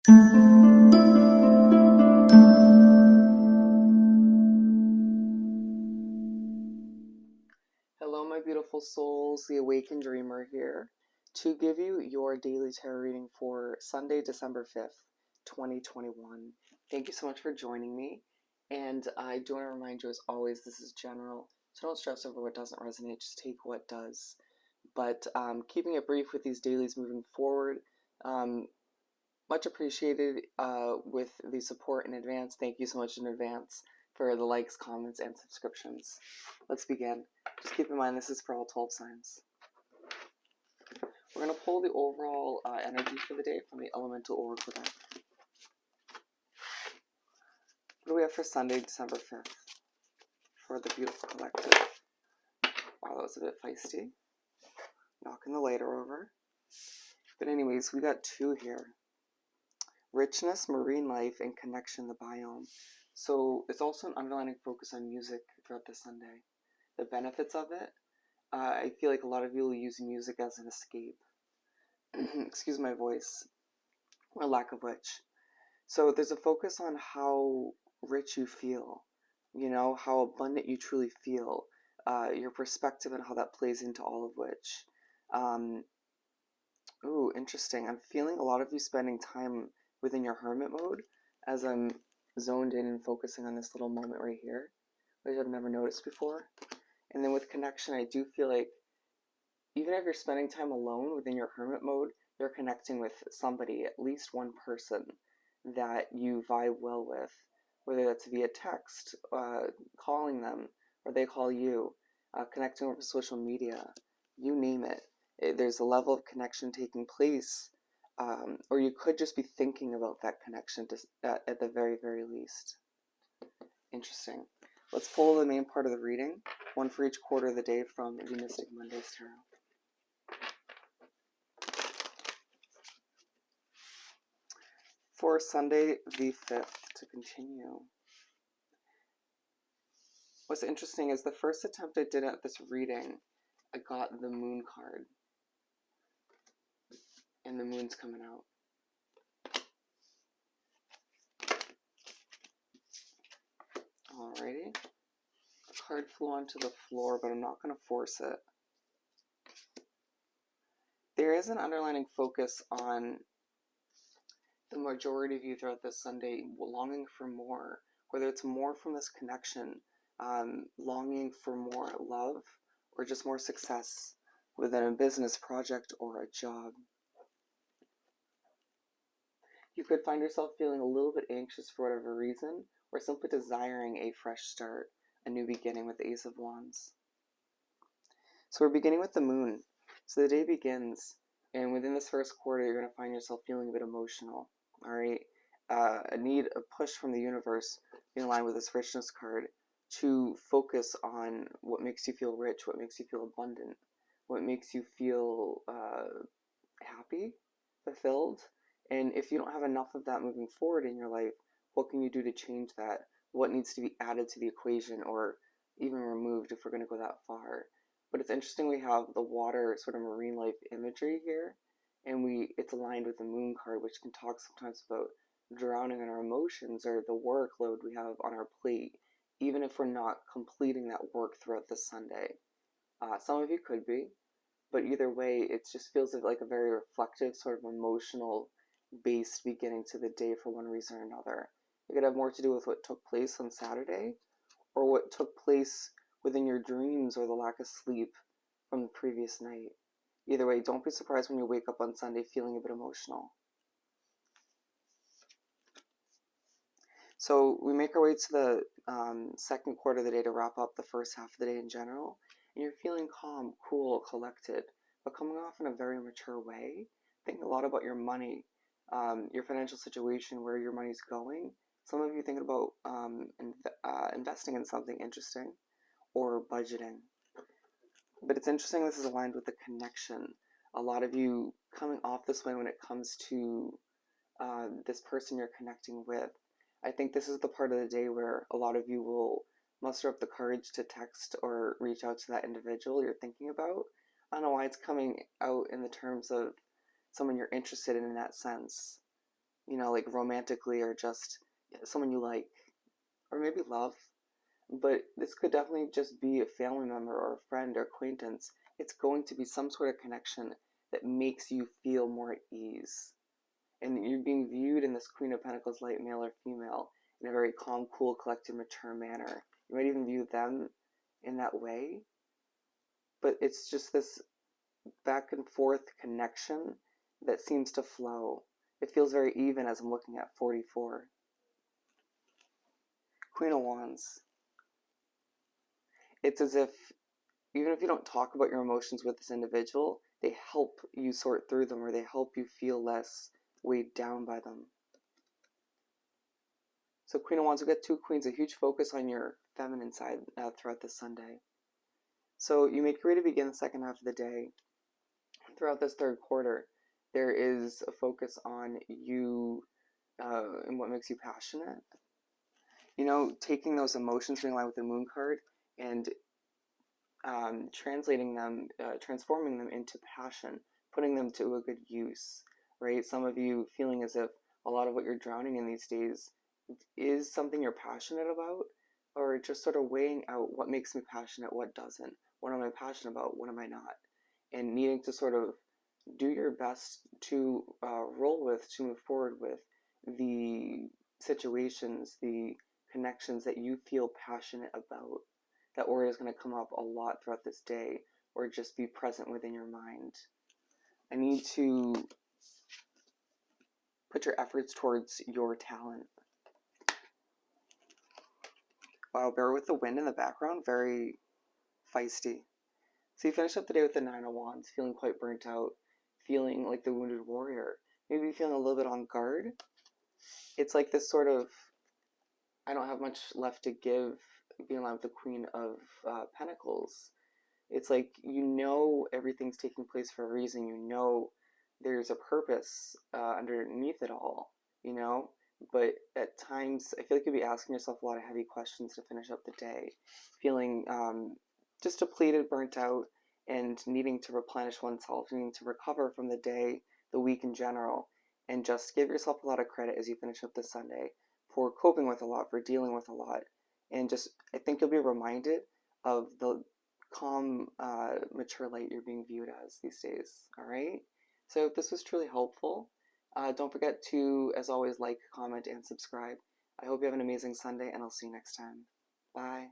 Hello, my beautiful souls. The Awakened Dreamer here to give you your daily tarot reading for Sunday, December 5th, 2021. Thank you so much for joining me. And I do want to remind you, as always, this is general, so don't stress over what doesn't resonate, just take what does. But keeping it brief with these dailies moving forward, much appreciated with the support in advance. Thank you so much in advance for the likes, comments, and subscriptions. Let's begin. Just keep in mind this is for all 12 signs. We're going to pull the overall energy for the day from the Elemental Oracle deck. What do we have for Sunday, December 5th for the beautiful collective? Wow, that was a bit feisty. Knocking the lighter over. But anyways, we got two here. Richness, marine life, and connection, the biome. So it's also an underlying focus on music throughout the Sunday. The benefits of it, I feel like a lot of you will use music as an escape. Excuse my voice, or lack of which. So there's a focus on how rich you feel, you know, how abundant you truly feel, your perspective and how that plays into all of which. Ooh, interesting. I'm feeling a lot of you spending time within your hermit mode as I'm zoned in and focusing on this little moment right here, which I've never noticed before. And then with connection, I do feel like even if you're spending time alone within your hermit mode, you're connecting with somebody, at least one person that you vibe well with, whether that's via text, calling them, or they call you, connecting over social media, you name it. There's a level of connection taking place, or you could just be thinking about that connection at the very, very least. Interesting. Let's pull the main part of the reading, one for each quarter of the day from the Mystic Mondays Tarot. For Sunday the 5th, to continue. What's interesting is the first attempt I did at this reading, I got the moon card. And the moon's coming out. Alrighty. The card flew onto the floor, but I'm not going to force it. There is an underlying focus on the majority of you throughout this Sunday longing for more, whether it's more from this connection, longing for more love, or just more success within a business project or a job. You could find yourself feeling a little bit anxious for whatever reason, or simply desiring a fresh start, a new beginning with the Ace of Wands. So we're beginning with the moon. So the day begins, and within this first quarter, you're going to find yourself feeling a bit emotional. All right, a need, a push from the universe in line with this richness card to focus on what makes you feel rich, what makes you feel abundant, what makes you feel happy, fulfilled. And if you don't have enough of that moving forward in your life, what can you do to change that? What needs to be added to the equation or even removed if we're going to go that far? But it's interesting we have the water sort of marine life imagery here, and it's aligned with the moon card, which can talk sometimes about drowning in our emotions or the workload we have on our plate, even if we're not completing that work throughout the Sunday. Some of you could be, but either way, it just feels like a very reflective, sort of emotional based beginning to the day for one reason or another. It could have more to do with what took place on Saturday, or what took place within your dreams or the lack of sleep from the previous night. Either way, don't be surprised when you wake up on Sunday feeling a bit emotional. So we make our way to the second quarter of the day to wrap up the first half of the day in general, and you're feeling calm, cool, collected, but coming off in a very mature way, thinking a lot about your money, your financial situation, where your money's going. Some of you thinking about investing in something interesting, or budgeting. But it's interesting this is aligned with the connection. A lot of you coming off this way when it comes to this person you're connecting with. I think this is the part of the day where a lot of you will muster up the courage to text or reach out to that individual you're thinking about. I don't know why it's coming out in the terms of someone you're interested in that sense. you know, like romantically or just someone you like, or maybe love. But this could definitely just be a family member or a friend or acquaintance. It's going to be some sort of connection that makes you feel more at ease. And you're being viewed in this Queen of Pentacles light, male or female, in a very calm, cool, collected, mature manner. You might even view them in that way. But it's just this back and forth connection that seems to flow. It feels very even as I'm looking at 44. Queen of Wands. It's as if even if you don't talk about your emotions with this individual, they help you sort through them, or they help you feel less weighed down by them. So Queen of Wands, we got two queens, a huge focus on your feminine side throughout this Sunday. So you make your way to begin the second half of the day. Throughout this third quarter, there is a focus on you and what makes you passionate. You know, taking those emotions in line with the Moon card and translating them, transforming them into passion, putting them to a good use, right? Some of you feeling as if a lot of what you're drowning in these days is something you're passionate about, or just sort of weighing out what makes me passionate, what doesn't. What am I passionate about? What am I not? And needing to sort of do your best to roll with, to move forward with the situations, the connections that you feel passionate about. That word is going to come up a lot throughout this day, or just be present within your mind. I need to put your efforts towards your talent. Wow, bear with the wind in the background, very feisty. So you finish up the day with the Nine of Wands, feeling quite burnt out, feeling like the wounded warrior, maybe feeling a little bit on guard. It's like this sort of, I don't have much left to give, being aligned with the Queen of Pentacles. It's like, you know, everything's taking place for a reason. You know there's a purpose underneath it all, you know? But at times, I feel like you'll be asking yourself a lot of heavy questions to finish up the day, feeling just depleted, burnt out, and needing to replenish oneself, needing to recover from the day, the week in general, and just give yourself a lot of credit as you finish up this Sunday for coping with a lot, for dealing with a lot. And just, I think you'll be reminded of the calm, mature light you're being viewed as these days. All right? So if this was truly helpful, don't forget to, as always, like, comment, and subscribe. I hope you have an amazing Sunday, and I'll see you next time. Bye.